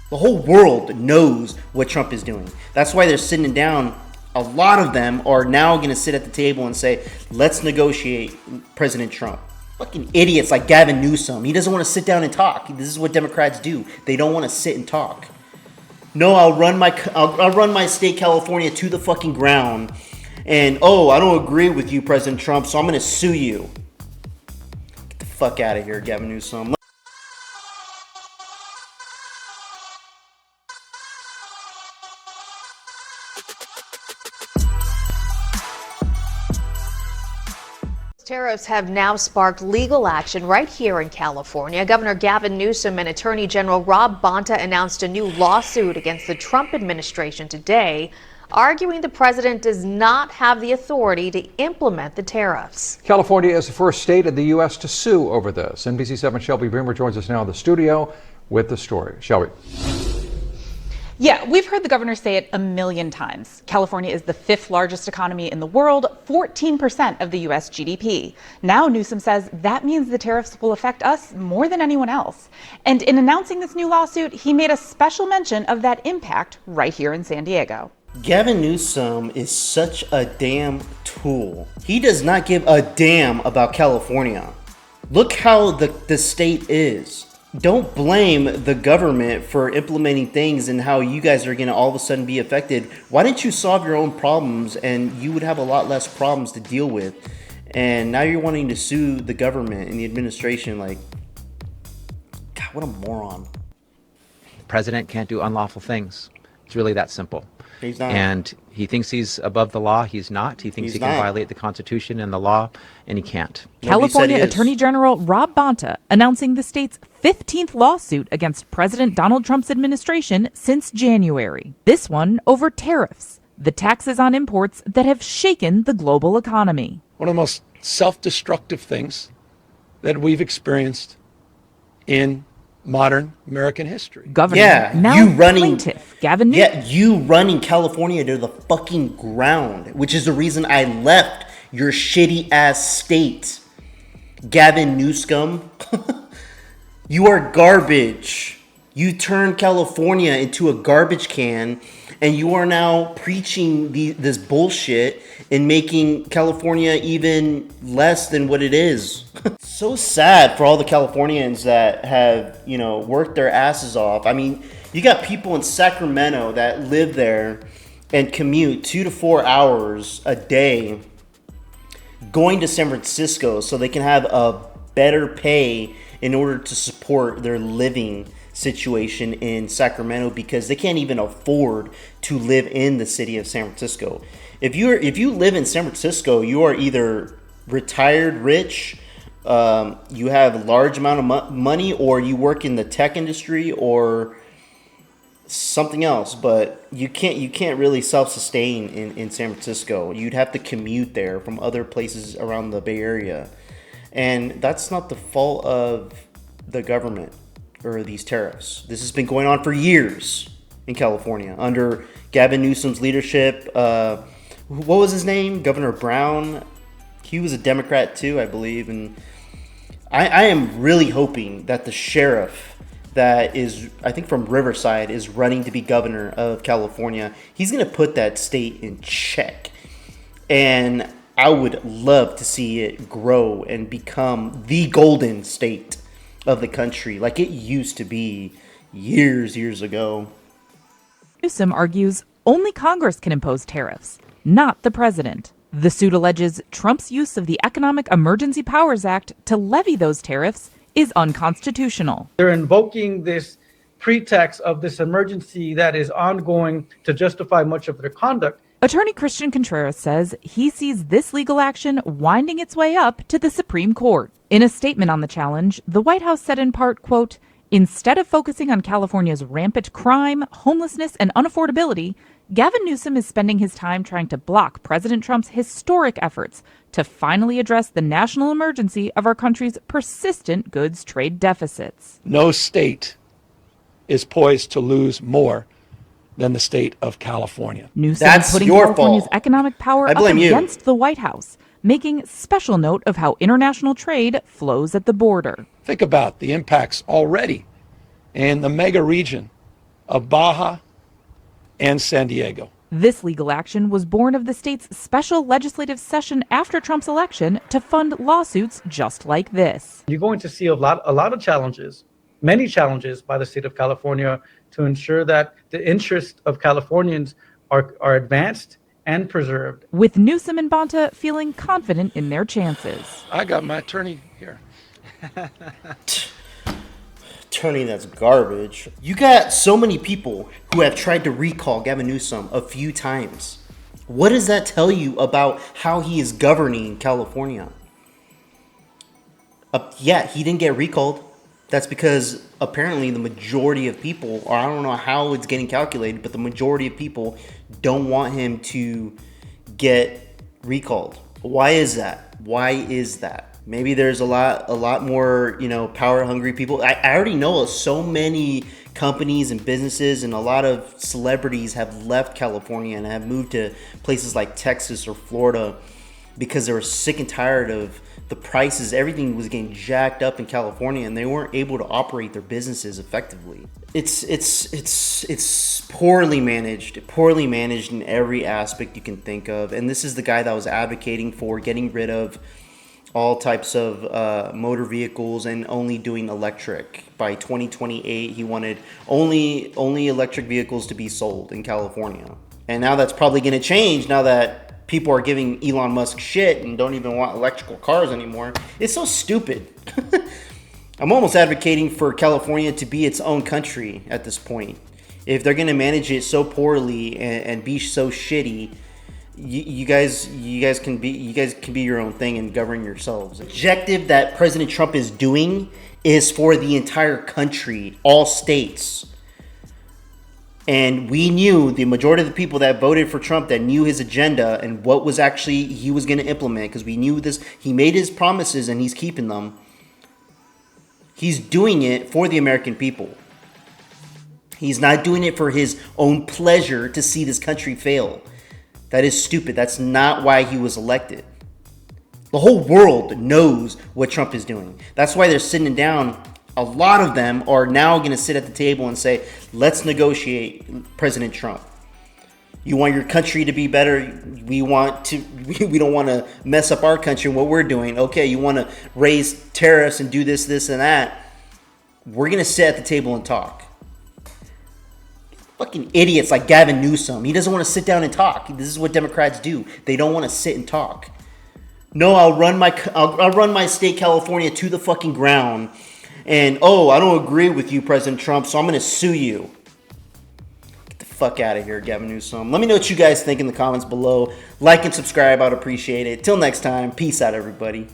The whole world knows what Trump is doing. That's why they're sitting down. A lot of them are now going to sit at the table and say, let's negotiate President Trump. Fucking idiots like Gavin Newscum. He doesn't want to sit down and talk. This is what Democrats do. They don't want to sit and talk. No, I'll run my state, California, to the fucking ground. And, I don't agree with you, President Trump, so I'm going to sue you. Get the fuck out of here, Gavin Newscum. Tariffs have now sparked legal action right here in California. Governor Gavin Newsom and Attorney General Rob Bonta announced a new lawsuit against the Trump administration today, arguing the president does not have the authority to implement the tariffs. California is the first state in the U.S. to sue over this. NBC7 Shelby Beamer joins us now in the studio with the story. Shelby. Yeah, we've heard the governor say it a million times. California is the fifth largest economy in the world, 14% of the U.S. GDP. Now Newsom says that means the tariffs will affect us more than anyone else. And in announcing this new lawsuit, he made a special mention of that impact right here in San Diego. Gavin Newsom is such a damn tool. He does not give a damn about California. Look how the state is. Don't blame the government for implementing things and how you guys are going to all of a sudden be affected. Why didn't you solve your own problems and you would have a lot less problems to deal with? And now you're wanting to sue the government and the administration. Like, God, what a moron. The president can't do unlawful things. It's really that simple. He's not. And he thinks he's above the law. He's not. He thinks he can violate the Constitution and the law, and he can't. California Attorney General Rob Bonta announcing the state's 15th lawsuit against President Donald Trump's administration since January. This one over tariffs, the taxes on imports that have shaken the global economy. One of the most self-destructive things that we've experienced in modern American history. Governor, now plaintiff, Gavin Newsom. Yeah, you running California to the fucking ground, which is the reason I left your shitty ass state. Gavin Newscum, you are garbage. You turned California into a garbage can, and you are now preaching this bullshit and making California even less than what it is. So sad for all the Californians that have, worked their asses off. I mean, you got people in Sacramento that live there and commute 2 to 4 hours a day going to San Francisco so they can have a better pay in order to support their living situation in Sacramento because they can't even afford to live in the city of San Francisco. If you live in San Francisco, you are either retired rich, you have a large amount of money, or you work in the tech industry or something else. But you can't really self-sustain in San Francisco. You'd have to commute there from other places around the Bay Area, and that's not the fault of the government or these tariffs. This has been going on for years in California under Gavin Newsom's leadership. What was his name? Governor Brown. He was a Democrat too, I believe. And I am really hoping that the sheriff that is, I think from Riverside, is running to be governor of California. He's going to put that state in check. And I would love to see it grow and become the golden state of the country like it used to be years ago. Newsom argues only Congress can impose tariffs, not the president. The suit alleges Trump's use of the Economic Emergency Powers Act to levy those tariffs is unconstitutional. They're invoking this pretext of this emergency that is ongoing to justify much of their conduct. Attorney Christian Contreras says he sees this legal action winding its way up to the Supreme Court. In a statement on the challenge, the White House said in part, quote, "Instead of focusing on California's rampant crime, homelessness, and unaffordability, Gavin Newsom is spending his time trying to block President Trump's historic efforts to finally address the national emergency of our country's persistent goods trade deficits." No state is poised to lose more than the state of California. Newsom putting California's economic power up against the White House, making special note of how international trade flows at the border. Think about the impacts already in the mega region of Baja and San Diego. This legal action was born of the state's special legislative session after Trump's election to fund lawsuits just like this. You're going to see a lot of challenges, many challenges by the state of California to ensure that the interests of Californians are advanced and preserved. With Newsome and Bonta feeling confident in their chances. I got my attorney here. Attorney, that's garbage. You got so many people who have tried to recall Gavin Newsom a few times. What does that tell you about how he is governing California? Yeah, he didn't get recalled. That's because apparently the majority of people, or I don't know how it's getting calculated, but the majority of people don't want him to get recalled. Why is that? Why is that? Maybe there's a lot more, power hungry people. I already know so many companies and businesses and a lot of celebrities have left California and have moved to places like Texas or Florida because they were sick and tired of the prices. Everything was getting jacked up in California and they weren't able to operate their businesses effectively. It's poorly managed in every aspect you can think of. And this is the guy that was advocating for getting rid of all types of motor vehicles and only doing electric. By 2028, he wanted only electric vehicles to be sold in California. And now that's probably going to change now that people are giving Elon Musk shit and don't even want electrical cars anymore. It's so stupid. I'm almost advocating for California to be its own country at this point. If they're going to manage it so poorly and be so shitty, you guys can be your own thing and govern yourselves. The objective that President Trump is doing is for the entire country, all states. And we knew, the majority of the people that voted for Trump, that knew his agenda and what was actually he was going to implement, because we knew this. He made his promises and he's keeping them. He's doing it for the American people. He's not doing it for his own pleasure to see this country fail. That is stupid. That's not why he was elected. The whole world knows what Trump is doing. That's why they're sitting down. A lot of them are now going to sit at the table and say, let's negotiate, President Trump. You want your country to be better? We don't want to mess up our country and what we're doing. Okay, you want to raise tariffs and do this, and that. We're going to sit at the table and talk. Fucking idiots like Gavin Newsom. He doesn't want to sit down and talk. This is what Democrats do. They don't want to sit and talk. No, I'll run my state, California, to the fucking ground. And, I don't agree with you, President Trump, so I'm going to sue you. Get the fuck out of here, Gavin Newsom. Let me know what you guys think in the comments below. Like and subscribe. I'd appreciate it. Till next time. Peace out, everybody.